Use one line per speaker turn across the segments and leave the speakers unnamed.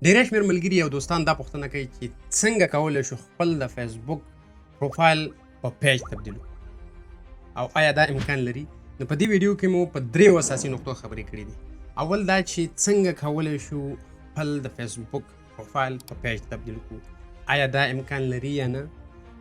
ډېری شمېر ملګري او دوستان دا پوښتنه کوي چې څنګه کولی شو خپل د فیسبوک پروفایل په پیج تبدیل کړو او آیا دا امکان لري؟ نو په دې ویډیو کې مو په 3 اساسي نقطو خبرې کړې دي. اول دا چې څنګه کولی شو خپل د فیسبوک پروفایل په پیج تبدیل کړو، آیا دا امکان لري یا نه؟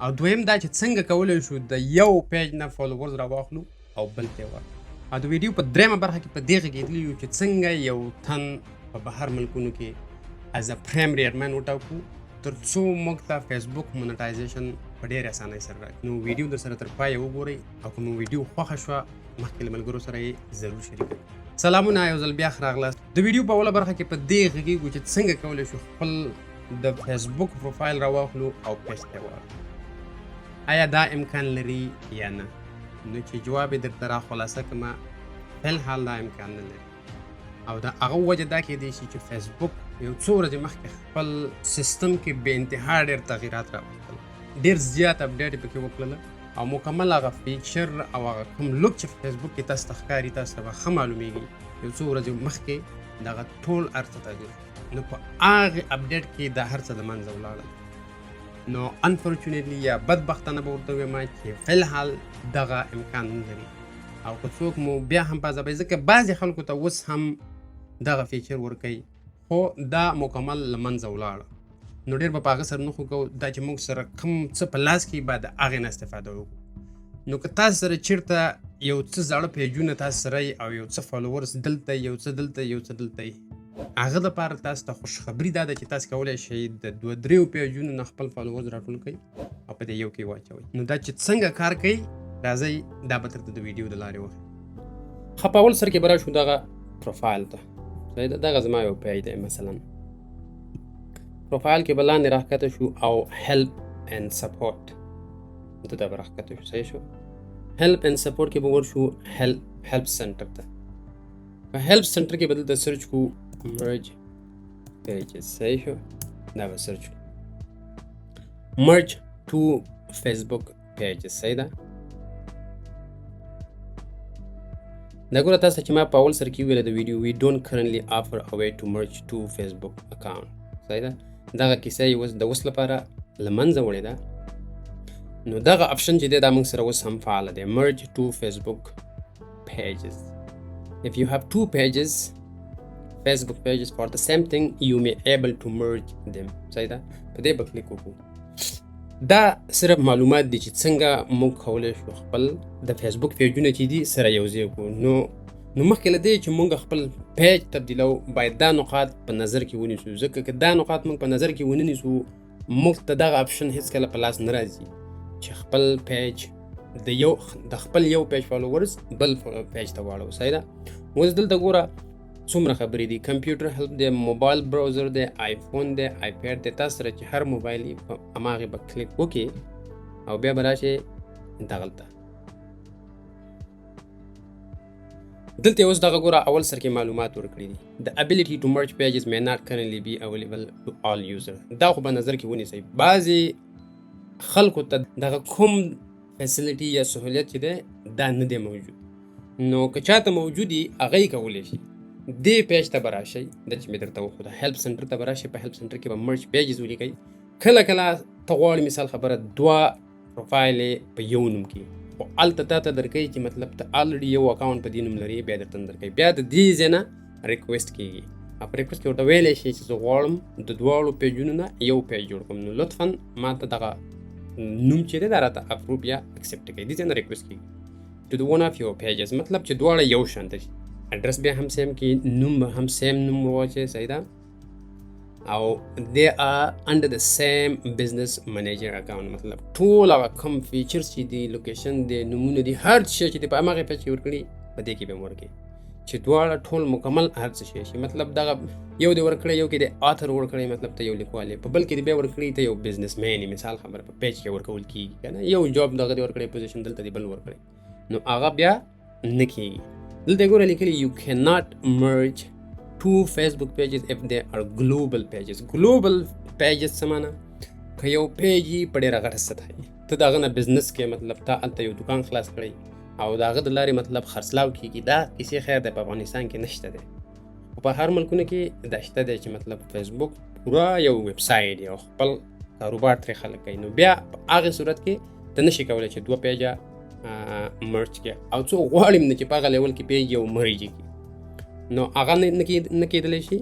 او دویم دا چې څنګه کولی شو د یو پیج نه فالوورز راواخلو او بل ته ورکړو. او د ویډیو په درېیمه برخه کې په دې غږېدلي یو چې څنګه یو تن په بهر ملکونو کې از ا پرایمري ارمن وټاکو تر څو موږ ته فیسبوک مونټایزیشن په ډېرې اسانۍ سره راکړي. نو ویډیو در سره تر پایه وګورئ او که مو ویډیو خوښه شوه مخکې له ملګرو سره یې ضرور شریک کړئ. سلامونه، یو ځل بیا ښه راغلاست. د ویډیو په اوله برخه کې په دې غږېږو چې څنګه کولی شو خپل د فیسبوک پروفایل راواخلو او پیج ته ورکړو. آیا دا امکان لري یا نه؟ نو چې جواب یې درته راخلاصه کړمه، فلحال دا امکان نه لري او د هغه وجه دا کیدای شي چې فیسبوک یو څو ورځې مخکې خپل سیستم کې بې انتها ډېر تغییرات راوستل، ډېر زیات اپډیټ یې پکې وکړله او مکمل هغه فیچر او هغه کوم لوک چې فیسبوک کې تاسو ته ښکاري تاسو ته به ښه معلومیږي، یو څو ورځې مخکې دغه ټول هر څه تغییر. نو په هغې اپډیټ کې دا هر څه د منځه ولاړل. نو انفارچونیټلی یا بدبختانه به ورته ووایم چې فلحال دغه امکان نه لري او که څوک مو بیا هم په ځای ځکه بعضې خلکو ته اوس هم دغه فیچر ورکوي خو دا مکمل له منځه ولاړه. نو ډېر به په هغه سره نه خو کوو، دا چې موږ سره کوم څه په لاس کې باید د هغې نه استفاده وکړو. نو که تاسو سره چېرته یو څه زاړه پیجونه تاسو سره او یو څه فالوورز دلته یو څه دلته یو څه دلته هغه دپاره تاسو ته خوشخبري دا ده چې تاسو کولی شئ د 2-3 پیجونو نه خپل فالوورز راټول کړئ او په دې یو کې واچوئ. نو دا چې څنګه کار کوي راځئ دا به درته د ویډیو د لارې وښیم. ښه، په اول سر کې به راشو دغه پروفایل ته. دغه زما یو پیج دی مثلا. پروفایل کې به لاندې راښکته شو او هیلپ اینډ سپورټ دلته به راښکته شو. صحیح شو. هیلپ اینډ سپورټ کې به ورشو هیلپ سنټر ته. په هیلپ سنټر کې به دلته سرچ کو مرج پیجز. صحیح شو. دا به سرچ کو مرج ټو فیسبوک پیجز. صحیح ده. دا ګوره تاسو چې ما په اول سر کې ویله د ویډیو we don't currently offer a way to merge to Facebook account. صحیح ده. دغه کیسه یې اوس د اوس لپاره له منځه وړې ده. نو دغه اپشن چې دی دا موږ سره اوس هم فعاله دی، merge to Facebook pages. If you have 2 pages, Facebook pages for the same thing, you may able to merge them. صحیح ده. په دې به کلیک وکړو. دا صرف معلومات دي چې څنګه موږ کولی شو خپل د فیسبوک پیجونه چې دي سره یوځای کړو. نو مخکې له دې چې موږ خپل پیج تبدیلو باید دا نقاط په نظر کې ونیسو، ځکه که دا نقاط موږ په نظر کې ونه نیسو موږ ته دغه اپشن هېڅکله په لاس نه راځي چې خپل پیج د خپل یو پیج فالوورز بل پیج ته واړو. صحیح ده. اوس دلته ګوره څومره خبرې دي. کمپیوټر هیلپ دی، موبایل براوزر دی، آیفون دی، آیپیډ دی. تاسو سره چې هر موبایل یې په هماغې به کلیک وکړي او بیا به راشئ دغلته. دلته اوس دغه ګوره اول سر کې معلومات ورکړي دي. The ability to merge pages may not currently be available to all users. دا خو به نظر کې ونیسئ. بعضې خلکو ته دغه کوم فیسیلیټي یا سهولیت چې دی دا نه دی موجود. نو که چاته موجود وي هغه یې کولی شي. دې پیج ته به راشئ، دا چې مې درته وښوده هیلپ سنټر ته به راشئ. په هیلپ سنټر کې به مرج پیجز ولیکئ. کله کله ته غواړې مثال خبره 2 پروفایل یې په یو نوم کې، خو هلته تا ته درکوي چې مطلب ته الریډي یو اکاونټ په دې نوم لري، بیا درته نه درکوي. بیا د دې ځای نه ریکویسټ کېږي او په ریکویسټ کې ورته ویلی شي چې زه غواړم د 2 پیجونو نه یو پیج جوړ کړم. نو لطفا ما ته دغه نوم چې دی دا راته اپروو یا اکسپټ کړئ. دې ځای نه ریکویسټ کېږي to the one of your pages، مطلب چې دواړه یو شانته شي. اډرس بیا هم سیم کې، نوم به هم سیم نوم واچوئ. صحیح ده. او they are under the same business manager account، مطلب ټول هغه کوم فیچرز چې دي، لوکیشن دی، نومونه دي، هر څه چې دي په هماغې پیج کې ورکړي په دې کې به هم ورکړي چې دواړه ټول مکمل هر څه شی شي. مطلب دغه یو دی ورکړی، یو کې دی آثر ورکړی، مطلب ته یو لیکوال یې، په بل کې دی بیا ورکړي ته یو بزنس مین یې. مثال خبره په پیج کې ورکول کېږي که نه، یو جاب دغه دی ورکړی، پوزیشن دلته دی بل ورکړی، نو هغه بیا نه کېږي. دلته ګوره لیکلي you cannot merge 2 Facebook pages if they are global pages. global pages څه معنی؟ که یو پیج یې په ډېره غټه سطحه وي، ته د هغه نه بزنس کې مطلب ته هلته یو دکان خلاص کړئ او د هغه د لارې مطلب خرڅلاو کېږي. دا کیسې خیر دی په افغانستان کې نشته دی. په هر ملکونه کې دا شته دی چې مطلب فیسبوک پوره یو ویب سایټ دی او خپل کاروبار ترې خلک کوي. نو بیا په هغې صورت کې ته نشي کولی چې 2 پیجه مرج کړې او څوک غواړي نه چې په هغه لیول کې پیج یو مرج کړي، نو هغه نه کېدلی شي.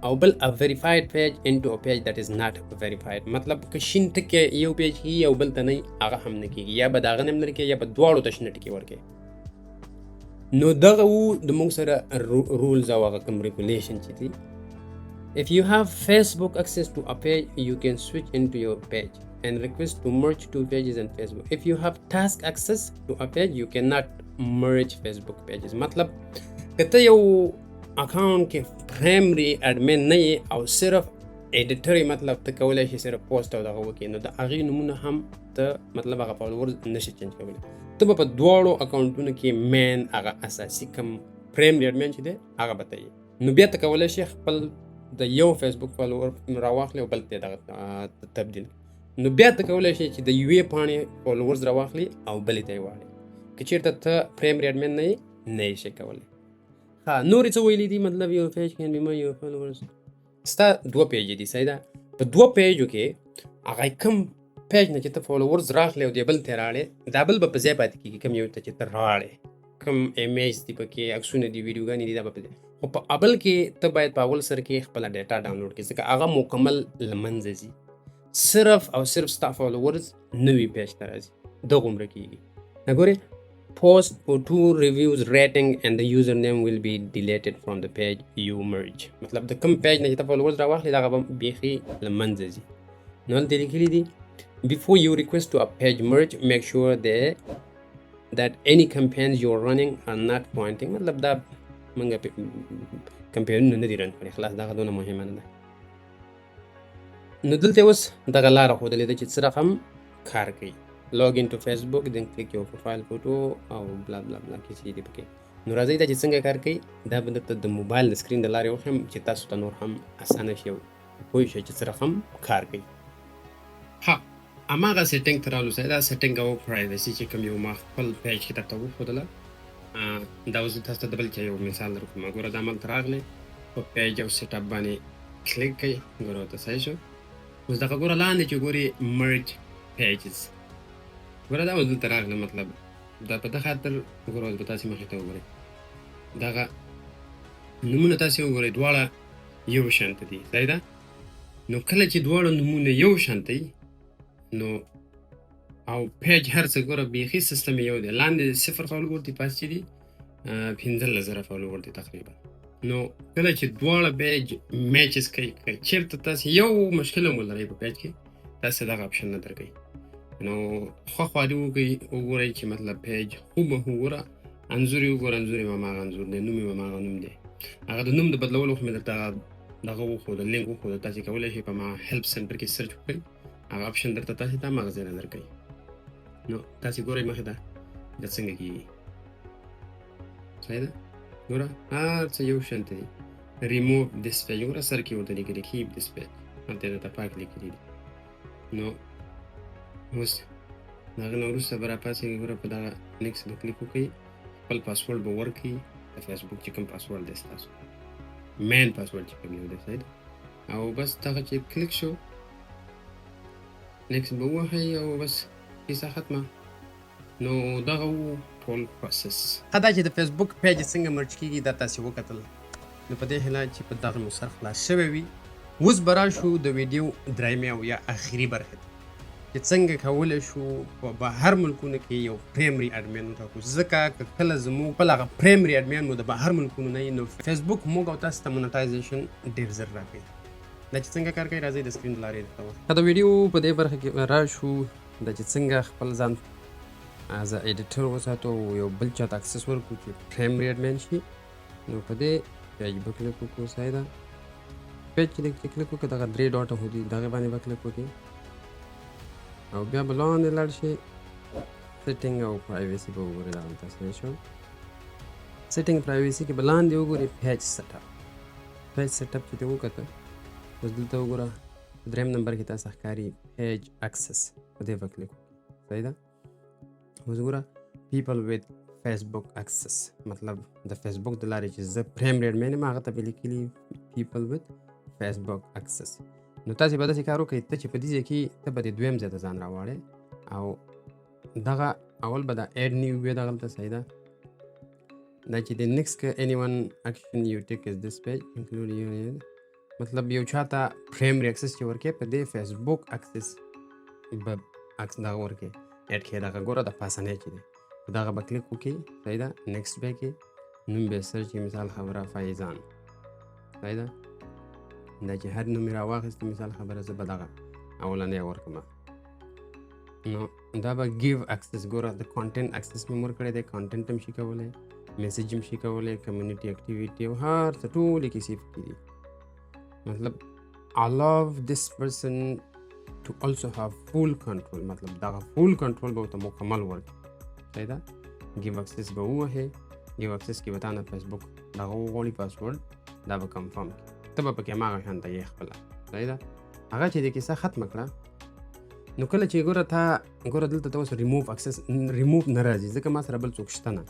او بل a verified page into a page that is not verified، مطلب که شین ټکی یو پیج کې یو بل ته نه هغه هم نه کېږي، یا به د هغه نه هم لرې کېږي یا به دواړو ته شنه ټکي ورکوي. نو دغه وو د موږ سره رولز او هغه کوم ریګولیشن چې دي. If you have Facebook access to a page, you can switch into your page and request to merge 2 pages in Facebook. If you have task access to a page, you cannot merge Facebook pages. مطلب که ته یو اکاونټ کې پرایمري اډمن نه یې او صرف ایډیټر یې، مطلب ته کولی شي صرف پوسټ او دغه وکړي، نو د هغې نومونه هم ته مطلب هغه فالوورز نشي چینج کولی. ته به په دواړو اکاونټونو کې مین هغه اساسي کوم پرایمري اډمن چې دی هغه به ته یې. نو بیا ته کولی شي خپل د یو فیسبوک فالوور راواخلي او بل ته دغه تبدیل. نو بیا ته کولی شي چې د یوې پاڼې فالوورز راواخلي او بلې ته یې واړي. که چېرته ته پرایمري اډمن نه یې، نه یې شي کولی. نورې څه ویلي دي، مطلب یو پیج کین بی یو فالوورز ستا 2 پیجې دي. صحیح ده، په 2 پیجو کې هغه کوم پیج نه چې ته فالوورز راخلې او د بل ته راړې، دا بل به په ځای پاتې کېږي. کوم یو ته چې ته راړې، کوم ایمیج دي پکې، عکسونه دي، ویډیوګانې دي، دا به په ځای. خو په ابل کې ته باید په اول سر کې خپله ډیټا ډاونلوډ کړې، ځکه هغه مکمل له منځه ځي. صرف او صرف ستا فالوورز نوي پیج ته راځي، دغومره کېږي. نګورې post, photo, reviews, rating and the username will be deleted from the page you merge. مطلب د کوم پیج نه چې ته فالوورز راواخلې دا به بیخي له منځه ځي. نو هلته لیکلي دي before you request to a page merge make sure that any campaigns you're running are not pointing. مطلب دا موږ کمپینونه نه دي رن کړي، خلاص دغه دونه مهمه نه ده. نو دلته اوس دغه لاره ښودلې ده چې څه رقم کار کوي. log into Facebook then click your profile photo او بلا بلا بلا کیسې دي پکې. نو راځئ دا چې څنګه کار کوي دا به درته د موبایل د سکرین د لارې وښیم چې تاسو ته نور هم اسانه شي او پوه شئ چې څه رقم کار کوي. ها هماغه سیټینګ ته رالو. دا سیټینګ او پرایوسي چې کوم یو ما خپل پیج کې درته وښودله، دا اوس تاسو ته د بل چا یو مثال درکوم. ګوره دا هملته راغلی په پیج او سیټ اپ باندې کلیک کوئ. ګوره ورته صحیح شو. اوس دغه ګوره لاندې چې ګورې مرج پیجز، ګوره دا اوس دلته راغله. مطلب دا په دغه خاطر ګوره اوس به تاسې مخې ته وګورئ، دغه نومونه تاسې وګورئ دواړه یو شانته دي. صحیح ده. نو کله چې دواړه نومونه یو شانته وي نو او پیج هر څه ګوره بیخي سیستم یو دی. لاندې 0 فالوور دي، پاس چې دي 15,000 فالوور دي تقریبا. نو کله چې دواړه پیج میچز کوي، چېرته تاسې یو مشکل هم ولرئ په پیج کې، تاسې دغه اپشن نه درکوي. نو خواخوا دې وګورئ چې مطلب پیج هوبهو وګوره، انځور یې وګوره، انځور یې به هماغه انځور دی، نوم یې به هماغه نوم دی. هغه د نوم د بدلولو خو مې درته دغه وښوده، لینک وښوده. تاسې کولی شئ په ما هیلپ سنټر کې سرچ وکړئ، هغه اپشن درته تاسې ته هماغه ځای نه درکوي. نو تاسې ګورئ مخې ته دا څنګه کېږي. صحیح ده. ګوره هر څه یو شانته دي. ریموو دس پیج ګوره سر کې ورته لیکلي کیپ دس پیج، هلته یې درته پاک لیکلي دي. نو اوس د هغه نه وروسته به راپاڅېږئ، ګوره په دغه نیکسټ به کلیک وکړئ، خپل پاسورډ به ورکړئ، د فیسبوک چې کوم پاسورډ دی ستاسو مین پاسورډ چې کوم یو دی. صحیح ده. او بس دغه چې کلیک شو نیکسټ به ووهئ او بس کیسه ختمه. نو دغه و ټول پروسس. دا چې د فیسبوک پیج څنګه مرج کېږي دا تاسې وکتل. نو په دې هیله چې په دغه مو سر خلاص شوی وي. اوس به راشو د ویډیو درېیمې او یا اخري برخې ته چې څنګه کولی شو په بهر ملکونو کې یو پرایمري اډمین وټاکو. ځکه که کله زموږ خپل هغه پرایمري اډمین مو د بهر ملکونو نه وي نو فیسبوک موږ او تاسو ته مونټایزیشن ډېر زر راکوي. دا چې څنګه کار کوي راځئ د سکرین د لارې درته وښیم. د ویډیو په دې برخه کې راشو دا چې څنګه خپل ځان از ایډیټر وساتو او یو بل چا ته اکسس ورکړو چې پرایمري اډمین شي. نو په دې پیج به کلیک وکړو. صحیح ده. پیج چې کلیک وکړو دغه 3 ډاټه خو دي، دغې باندې به کلیک وکړئ او بیا به لاندې لاړ شي. سیټینګ او پرایوسي به وګورئ. دغه تاسو شو سیټینګ پرایوسي کې به لاندې وګورئ پیج سیټ اپ. پیج سیټ اپ چې ته وکته اوس دلته وګوره 3 نمبر کې تاسو ښکاري پیج اکسس، په دې به کلیک وکړئ. صحیح ده. اوس وګوره people with فیسبوک اکسس مطلب د فیسبوک د لارې چې زه پریم ریډ مین یم هغه ته به لیکلي پیپل وت فیسبوک اکسس. نو تاسې به داسې کار وکړئ ته چې په دې ځای کې ته به د دویم ځای ته ځان راواړې او دغه اول به دا ایډ نیو وي دغلته صحیح ده دا چې د نیکسټ که اني ون اکشن یو ټیک از دس پیج انکلود یو مطلب یو چاته پرایمري اکسس چې ورکې په دې فیسبوک اکسس به عکس دغه ورکې ایډ کې دغه ګوره د پاسنۍ چې دی دغه به کلیک وکړئ صحیح ده نیکسټ به کې نوم به سرچ کې مثال خبره فایزان صحیح ده دا چې هر نوم یې راواخیست مثال خبره زه به دغه اولنی ورکړم نو دا به ګیو اکسس ګوره د کانټینټ اکسس مې ورکړی دی کانټینټ هم شي کولی میسیج هم شي کولی کمیونټي اکټیویټي او هر څه ټولې کیسې پکې دي مطلب allow this person to also have full control مطلب دغه full control به ورته مکمل ورکړي صحیح ده ګیو اکسس به ووهې ګیو اکسس کې به تا نه فیسبوک دغه وغواړي پاسورډ دا به کنفرم کړي ته به پکې هماغه شانته یې خپله صحیح ده هغه چې د کیسه ختمه کړه نو کله چې ګوره تا ګوره دلته ته اوس ریموف اکسس ریموف نه راځي ځکه ما سره بل څوک شته نه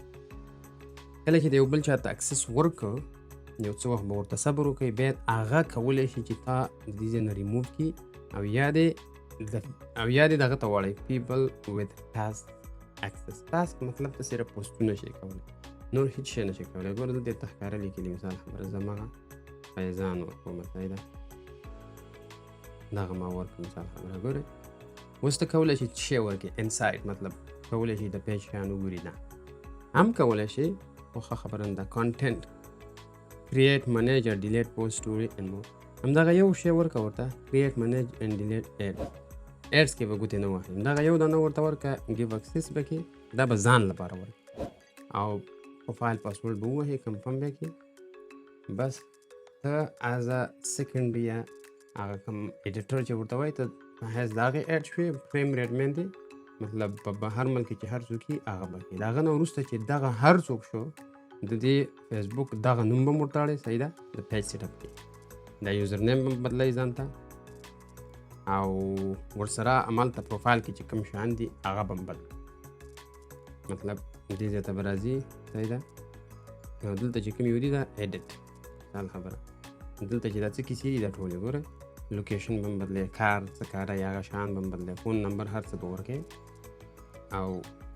کله چې د یو بل چاته اکسس ورکړه یو څه وخت به ورته صبر وکړئ بیا هغه کولی شي چې تا د دې ځای نه ریموف کړي او یا دې دغه ته واړئ پیپل وت ټاسک اکسس ټاسک مطلب ته صرف پوسټونه شي کولی نور هیڅ شی نه شي کولی ګوره دلته ته ښکاره لیکلي مثال خبره زمغه فیضان ورکوم صحیح ده دغه ما ورکړه مثال خبره ګورئ اوس ته کولی شي څه شی ورکړي انسایډ مطلب کولی شي د پیج شیان وګوري نه هم کولی شي خو ښه خبره نه ده کانټینټ create manage or delete post story and more همدغه یو شی ورکه ورته create manage and delete ads کې به ګوتې نه وهي همدغه یو دانه ورته ورکه give access به کې دا به ځان لپاره ورکړي او پروفایل پاسورډ به ووهي کنفرم به کې بس ته as a second یا هغه کوم ایډیټر چې ورته وایي ته په حیث د هغې ایډ شوې فریم ریډ مین دی مطلب په هر ملک کې چې هر څوک وي هغه به کوي د هغه نه وروسته چې دغه هر څوک شو د دې فیسبوک دغه نوم به م ورته اړئ صحیح ده د پیج سیټ اپ کې دا یوزر نیم به بدلوي ځان ته او ورسره همالته پروفایل کې چې کوم شیان دي هغه به م بدل مطلب دې ځای ته به راځي صحیح ده او دلته چې کوم یو دي دا ایډیټ مثال خبره دلته چې دا څه کیسې دي دا ټولې ګوره لوکیشن به م بدلوي کار څه کاره یا هغه شیان به م بدلوي فون نمبر هر څه به ورکوي او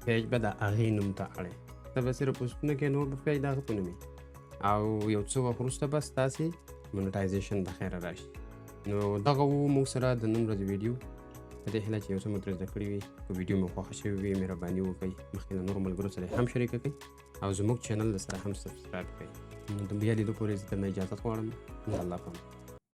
پیج به د هغې نوم ته اړئ ته به صرف پوسټونه کې نور به پیج د هغه په نوم او یو څه وخت وروسته به ستاسې مونټایزیشن د خیره راشي نو دغه و موږ سره د نن ورځې ویډیو په دې هیله چې یو څه مو ترې زده کړي وي که ویډیو مو خوښه شوې وي مهرباني وکړئ مخکې له نورو ملګرو سره هم شریکه کړئ او زموږ چینل سره هم سبسکرایب کړئ نو د بیا لیدو پورې زه درنه اجازت غواړم الله پامان